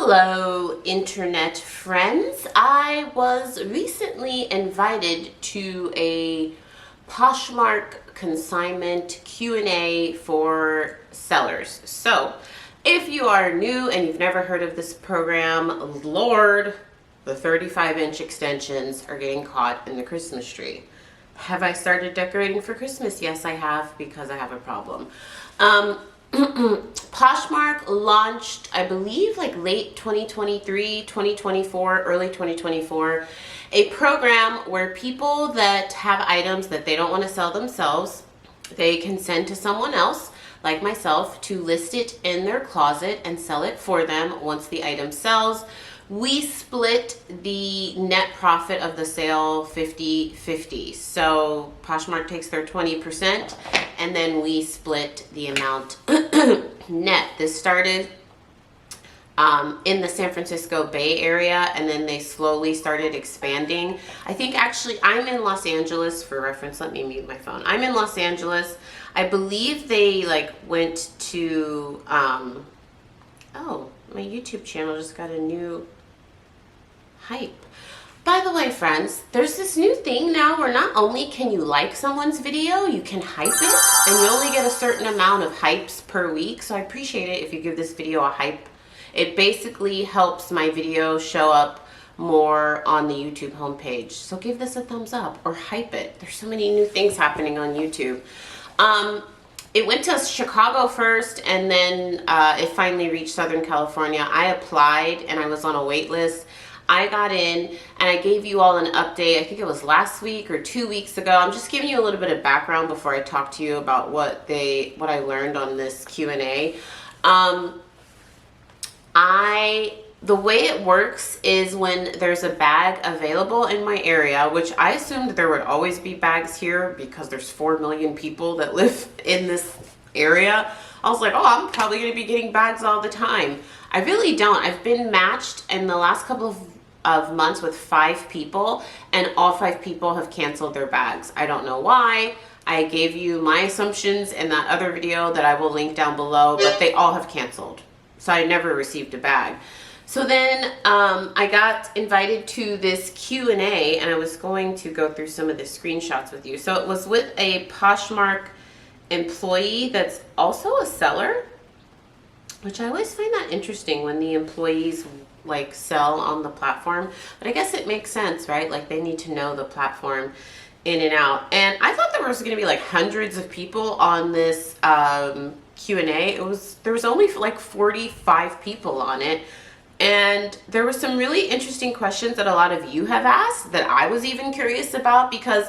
Hello, internet friends. I was recently invited to a Poshmark consignment Q&A for sellers. So, if you are new and you've never heard of this program, Lord, the 35-inch extensions are getting caught in the Christmas tree. Have I started decorating for Christmas? Yes, I have, because I have a problem. Poshmark launched, I believe, like late 2023, 2024, early 2024, a program where people that have items that they don't want to sell themselves, they can send to someone else, like myself, to list it in their closet and sell it for them once the item sells. We split the net profit of the sale 50-50. So Poshmark takes their 20% and then we split the amount net. This started in the San Francisco Bay Area, and then they slowly started expanding. I think actually I'm in Los Angeles for reference. Let me mute my phone. I'm in Los Angeles. I believe they went to, oh, my YouTube channel just got a new hype. By the way, friends, there's this new thing now where not only can you like someone's video, you can hype it, and you only get a certain amount of hypes per week. So I appreciate it if you give this video a hype. It basically helps my video show up more on the YouTube homepage. So give this a thumbs up or hype it. There's so many new things happening on YouTube. It went to Chicago first, and then it finally reached Southern California. I applied and I was on a wait list. I got in and I gave you all an update. I think it was last week or 2 weeks ago. I'm just giving you a little bit of background before I talk to you about what I learned on this Q&A. The way it works is when there's a bag available in my area, which I assumed there would always be bags here because there's 4 million people that live in this area. I was like, oh, I'm probably going to be getting bags all the time. I really don't. I've been matched in the last couple of months with 5 people, and all 5 people have canceled their bags. I don't know why. I gave you my assumptions in that other video that I will link down below, but they all have canceled. So I never received a bag. So then I got invited to this Q&A, and I was going to go through some of the screenshots with you. So it was with a Poshmark employee that's also a seller, which I always find that interesting when the employees sell on the platform. But I guess it makes sense, right? Like they need to know the platform in and out. And I thought there was going to be hundreds of people on this Q&A. There was only 45 people on it. And there were some really interesting questions that a lot of you have asked that I was even curious about, because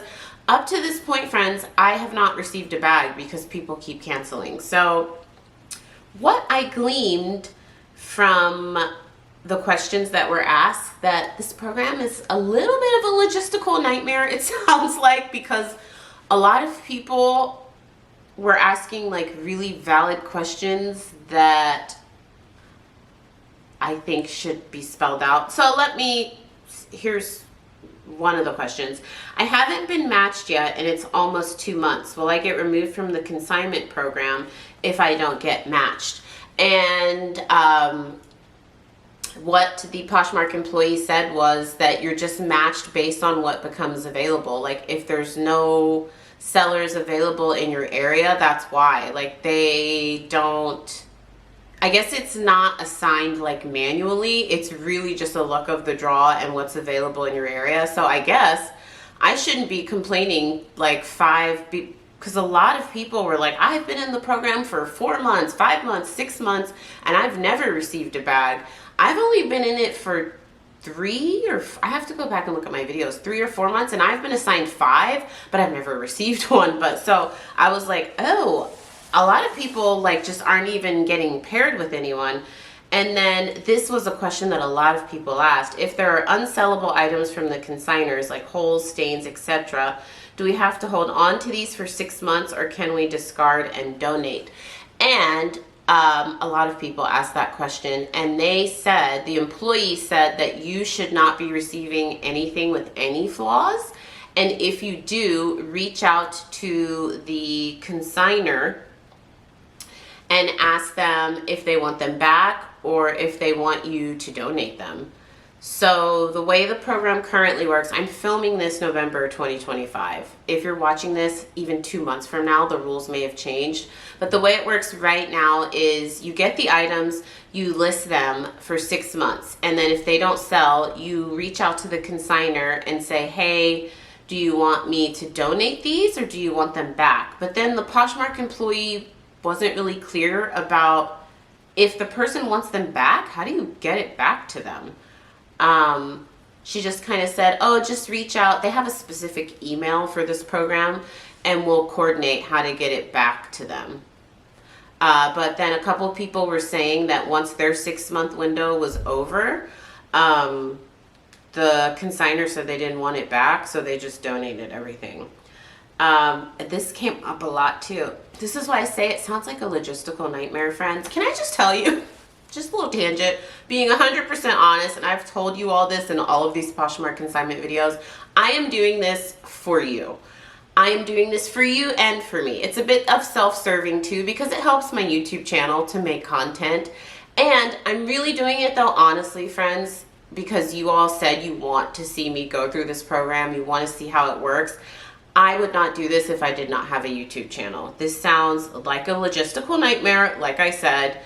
up to this point, friends, I have not received a bag because people keep canceling. So what I gleaned from the questions that were asked, that this program is a little bit of a logistical nightmare, it sounds like, because a lot of people were asking really valid questions that I think should be spelled out. So here's one of the questions. I haven't been matched yet and it's almost 2 months. Will I get removed from the consignment program if I don't get matched? And what the Poshmark employee said was that you're just matched based on what becomes available. If there's no sellers available in your area, that's why. They don't, I guess it's not assigned manually. It's really just a luck of the draw and what's available in your area. So I guess I shouldn't be complaining because a lot of people were like, I've been in the program for 4 months, 5 months, 6 months, and I've never received a bag. I've only been in it for I have to go back and look at my videos, 3 or 4 months, and I've been assigned 5, but I've never received one. But so I was like, oh, a lot of people just aren't even getting paired with anyone. And then this was a question that a lot of people asked. If there are unsellable items from the consigners, like holes, stains, etc., do we have to hold on to these for 6 months, or can we discard and donate? And a lot of people asked that question, and the employee said that you should not be receiving anything with any flaws. And if you do, reach out to the consigner and ask them if they want them back or if they want you to donate them. So the way the program currently works, I'm filming this November 2025. If you're watching this even 2 months from now, the rules may have changed. But the way it works right now is you get the items, you list them for 6 months. And then if they don't sell, you reach out to the consignor and say, hey, do you want me to donate these or do you want them back? But then the Poshmark employee wasn't really clear about if the person wants them back, how do you get it back to them? She just kind of said, oh, just reach out. They have a specific email for this program and we'll coordinate how to get it back to them. But then a couple people were saying that once their 6-month window was over, the consignor said they didn't want it back, so they just donated everything. This came up a lot too. This is why I say it sounds like a logistical nightmare, friends. Can I just tell you? Just a little tangent, being 100% honest, and I've told you all this in all of these Poshmark consignment videos, I am doing this for you. I am doing this for you and for me. It's a bit of self-serving too because it helps my YouTube channel to make content. And I'm really doing it though, honestly, friends, because you all said you want to see me go through this program, you want to see how it works. I would not do this if I did not have a YouTube channel. This sounds like a logistical nightmare, like I said.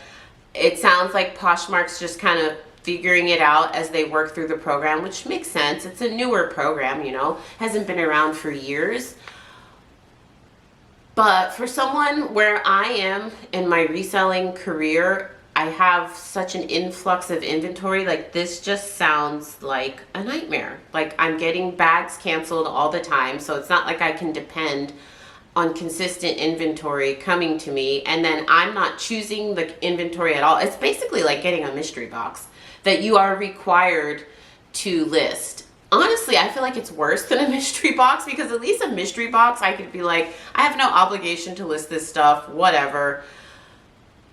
It sounds like Poshmark's just kind of figuring it out as they work through the program, which makes sense. It's a newer program, you know, hasn't been around for years. But for someone where I am in my reselling career, I have such an influx of inventory. Like, this just sounds like a nightmare. Like, I'm getting bags canceled all the time, so it's not like I can depend on consistent inventory coming to me, and then I'm not choosing the inventory at all. It's basically like getting a mystery box that you are required to list. Honestly, I feel like it's worse than a mystery box because at least a mystery box, I could be like, I have no obligation to list this stuff, whatever.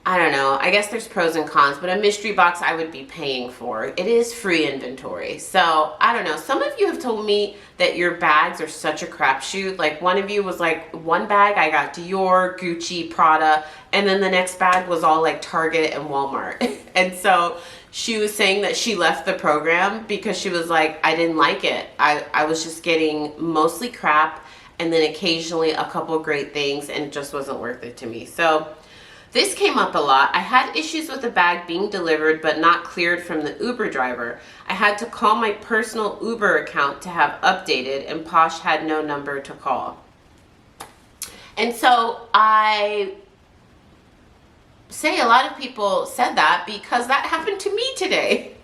I don't know. I guess there's pros and cons, but a mystery box I would be paying for. It is free inventory. So I don't know. Some of you have told me that your bags are such a crapshoot. Like, one of you was like, one bag I got Dior, Gucci, Prada, and then the next bag was all like Target and Walmart. And so she was saying that she left the program because she was like, I didn't like it. I was just getting mostly crap and then occasionally a couple great things, and it just wasn't worth it to me. So this came up a lot. I had issues with the bag being delivered but not cleared from the Uber driver. I had to call my personal Uber account to have updated, and Posh had no number to call. And so I say a lot of people said that because that happened to me today.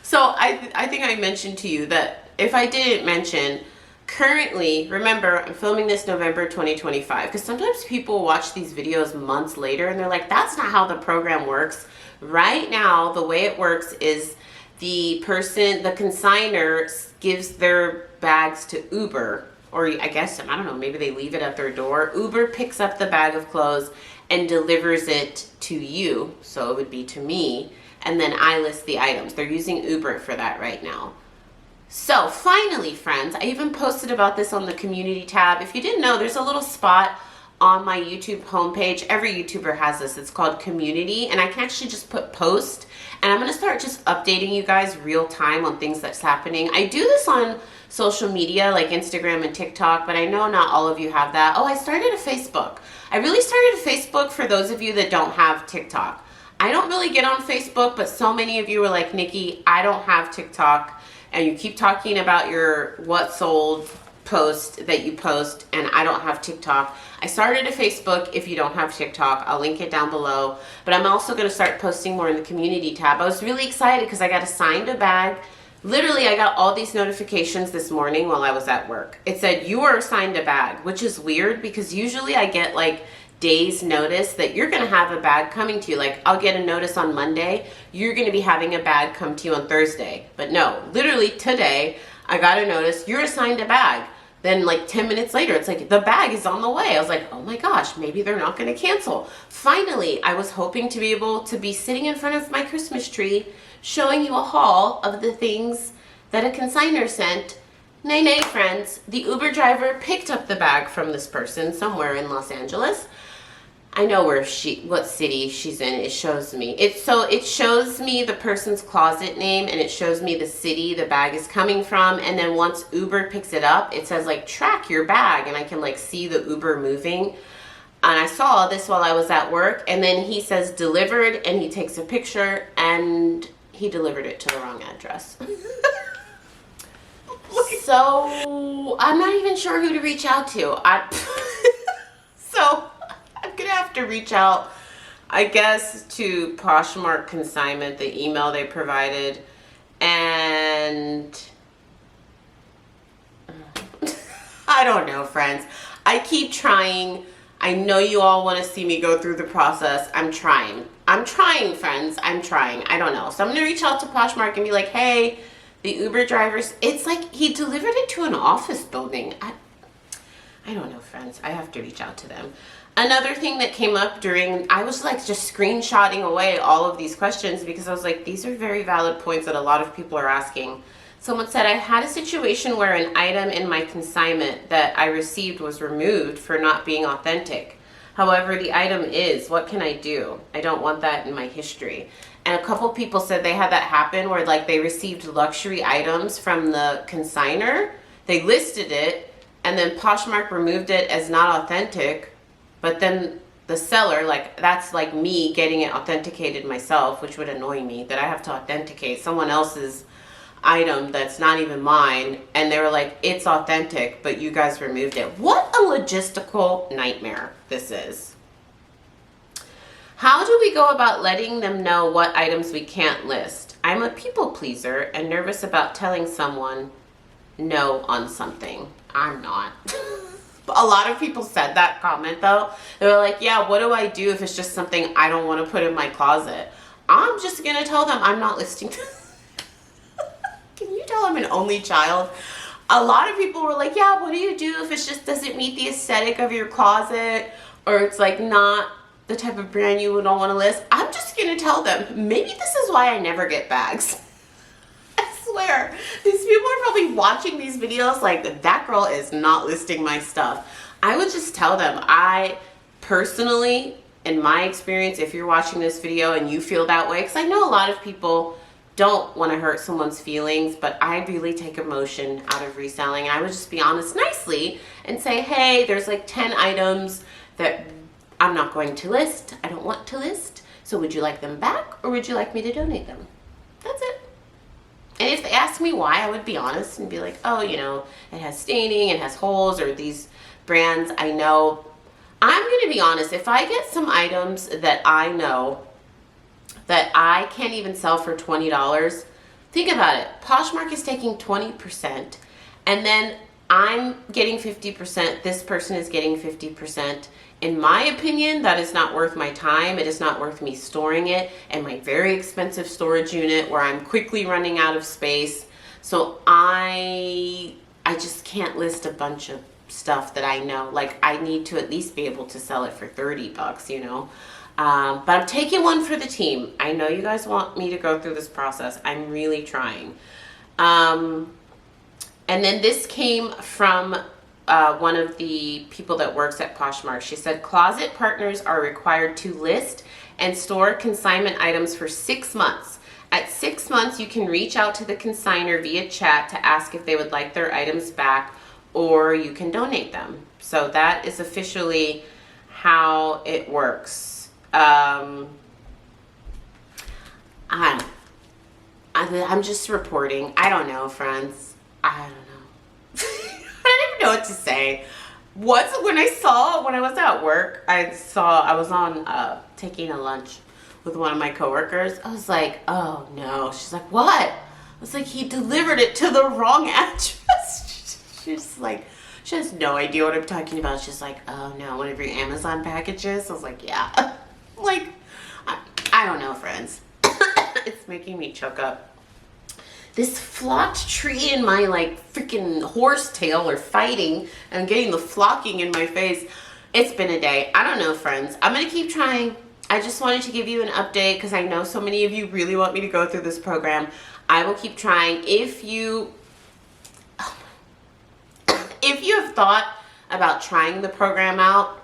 So I think I mentioned to you that if I didn't mention, currently, remember, I'm filming this November 2025 because sometimes people watch these videos months later and they're like, that's not how the program works. Right now, the way it works is the consignor gives their bags to Uber, or I guess, I don't know, maybe they leave it at their door. Uber picks up the bag of clothes and delivers it to you, so it would be to me, and then I list the items. They're using Uber for that right now. So finally, friends, I even posted about this on the community tab. If you didn't know, there's a little spot on my YouTube homepage. Every YouTuber has this. It's called community, and I can actually just put post, and I'm going to start just updating you guys real time on things that's happening. I do this on social media like Instagram and TikTok, but I know not all of you have that. Oh, I started a Facebook. I really started a Facebook for those of you that don't have TikTok. I don't really get on Facebook, but so many of you are like, Nikki, I don't have TikTok. And you keep talking about your what sold post that you post, and I don't have TikTok. I started a Facebook. If you don't have TikTok, I'll link it down below. But I'm also going to start posting more in the community tab. I was really excited because I got assigned a bag. Literally, I got all these notifications this morning while I was at work. It said, you are assigned a bag, which is weird because usually I get like days notice that you're going to have a bag coming to you. Like, I'll get a notice on Monday, you're going to be having a bag come to you on Thursday. But no, literally today I got a notice, you're assigned a bag. Then like 10 minutes later, it's like, the bag is on the way. I was like, oh my gosh, maybe they're not going to cancel. Finally, I was hoping to be able to be sitting in front of my Christmas tree showing you a haul of the things that a consignor sent. Nay, friends, the Uber driver picked up the bag from this person somewhere in Los Angeles. I know what city she's in. It shows me. It shows me the person's closet name, and it shows me the city the bag is coming from. And then once Uber picks it up, it says like track your bag, and I can like see the Uber moving. And I saw this while I was at work, and then he says delivered, and he takes a picture, and he delivered it to the wrong address. So I'm not even sure who to reach out to. So I'm gonna have to reach out, I guess, to Poshmark Consignment, the email they provided, and I don't know, friends. I keep trying. I know you all want to see me go through the process. I'm trying, friends. I'm trying. I don't know. So I'm gonna reach out to Poshmark and be like, hey, the Uber drivers, it's like he delivered it to an office building. I don't know, friends. I have to reach out to them. Another thing that came up I was like just screenshotting away all of these questions because I was like, these are very valid points that a lot of people are asking. Someone said, I had a situation where an item in my consignment that I received was removed for not being authentic. However, the item is, what can I do? I don't want that in my history. And a couple people said they had that happen where like they received luxury items from the consigner. They listed it and then Poshmark removed it as not authentic. But then the seller, like that's like me getting it authenticated myself, which would annoy me that I have to authenticate someone else's item that's not even mine. And they were like, it's authentic, but you guys removed it. What a logistical nightmare this is. How do we go about letting them know what items we can't list? I'm a people pleaser and nervous about telling someone no on something. I'm not. A lot of people said that comment though. They were like, yeah, what do I do if it's just something I don't want to put in my closet? I'm just going to tell them I'm not listing. Can you tell I'm an only child? A lot of people were like, yeah, what do you do if it just doesn't meet the aesthetic of your closet, or it's like not the type of brand you don't want to list? I'm just going to tell them, maybe this is why I never get bags. I swear, these people are probably watching these videos like, that girl is not listing my stuff. I would just tell them, I personally, in my experience, if you're watching this video and you feel that way, because I know a lot of people don't want to hurt someone's feelings, but I really take emotion out of reselling. I would just be honest nicely and say, hey, there's like 10 items that I'm not going to list. I don't want to list. So would you like them back, or would you like me to donate them? That's it. And if they ask me why, I would be honest and be like, oh, you know, it has staining, it has holes, or these brands I know. I'm going to be honest. If I get some items that I know that I can't even sell for $20, think about it. Poshmark is taking 20%, and then I'm getting 50%. This person is getting 50%. In my opinion, that is not worth my time. It is not worth me storing it in my very expensive storage unit where I'm quickly running out of space. So I just can't list a bunch of stuff that I know. Like, I need to at least be able to sell it for 30 bucks, you know. But I'm taking one for the team. I know you guys want me to go through this process. I'm really trying. And then this came from one of the people that works at Poshmark. She said, closet partners are required to list and store consignment items for 6 months. At 6 months, you can reach out to the consignor via chat to ask if they would like their items back, or you can donate them. So that is officially how it works. I'm just reporting. I don't know, friends. I don't know. I don't even know what to say. When I was at work, I was on taking a lunch with one of my coworkers. I was like, oh no. She's like, what? I was like, he delivered it to the wrong address. She's like, she has no idea what I'm talking about. She's like, oh no, one of your Amazon packages? I was like, yeah. Like, I don't know, friends. It's making me choke up. This flocked tree and my like freaking horsetail are fighting and getting the flocking in my face. It's been a day. I don't know, friends. I'm going to keep trying. I just wanted to give you an update because I know so many of you really want me to go through this program. I will keep trying. If you have thought about trying the program out,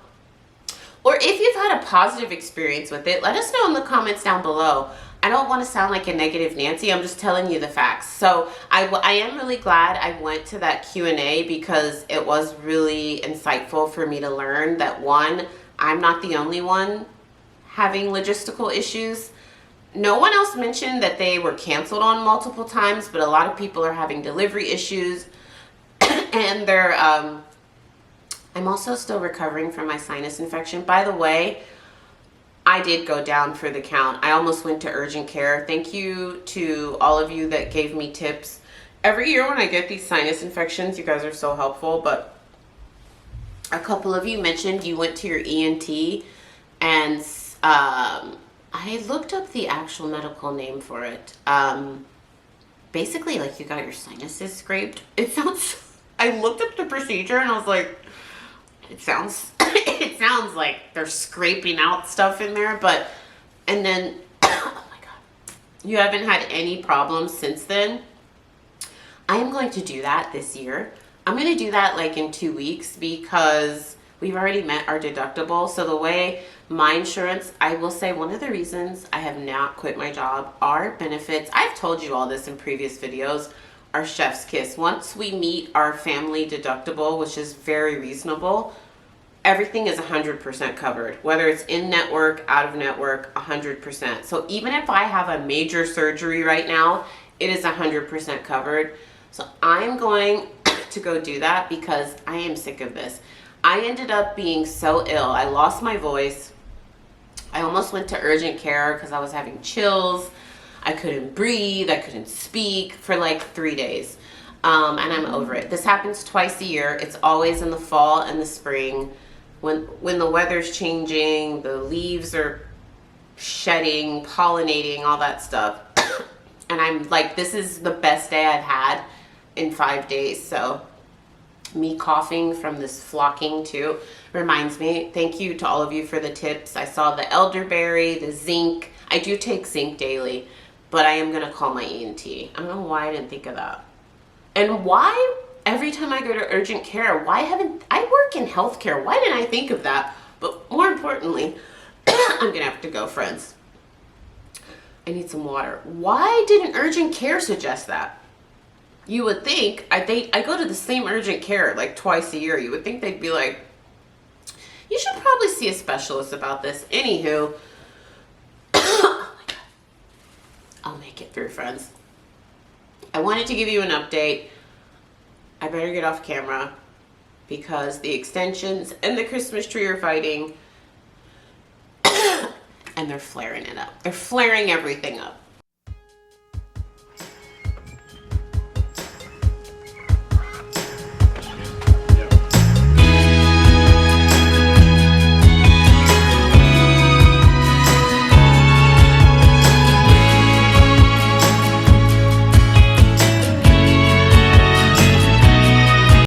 Or if you've had a positive experience with it, let us know in the comments down below. I don't want to sound like a negative Nancy. I'm just telling you the facts. So I am really glad I went to that Q&A because it was really insightful for me to learn that, one, I'm not the only one having logistical issues. No one else mentioned that they were canceled on multiple times, but a lot of people are having delivery issues. And they're, I'm also still recovering from my sinus infection. By the way, I did go down for the count. I almost went to urgent care. Thank you to all of you that gave me tips. Every year when I get these sinus infections, you guys are so helpful, but a couple of you mentioned you went to your ENT, and I looked up the actual medical name for it. Basically, like, you got your sinuses scraped. It sounds, I looked up the procedure and I was like, it sounds like they're scraping out stuff in there, but, and then, oh my God, you haven't had any problems since then. I am going to do that this year. I'm going to do that like in 2 weeks because we've already met our deductible. So the way my insurance, I will say one of the reasons I have not quit my job are benefits. I've told you all this in previous videos. Our chef's kiss. Once we meet our family deductible, which is very reasonable, everything is 100% covered. Whether it's in network, out of network, 100%. So even if I have a major surgery right now, it is 100% covered. So I'm going to go do that because I am sick of this. I ended up being so ill. I lost my voice. I almost went to urgent care because I was having chills. I couldn't breathe. I couldn't speak for like 3 days. And I'm over it. This happens twice a year. It's always in the fall and the spring. When the weather's changing, the leaves are shedding, pollinating, all that stuff. And I'm like, this is the best day I've had in 5 days. So me coughing from this flocking too reminds me, thank you to all of you for the tips. I saw the elderberry, the zinc. I do take zinc daily, but I am going to call my ENT. I don't know why I didn't think of that. And why every time I go to urgent care, why haven't, I work in healthcare. Why didn't I think of that? But more importantly, I'm going to have to go, friends. I need some water. Why didn't urgent care suggest that? You would think, I go to the same urgent care like twice a year. You would think they'd be like, you should probably see a specialist about this. Anywho, oh my God. I'll make it through, friends. I wanted to give you an update. I better get off camera because the extensions and the Christmas tree are fighting. And they're flaring it up. They're flaring everything up.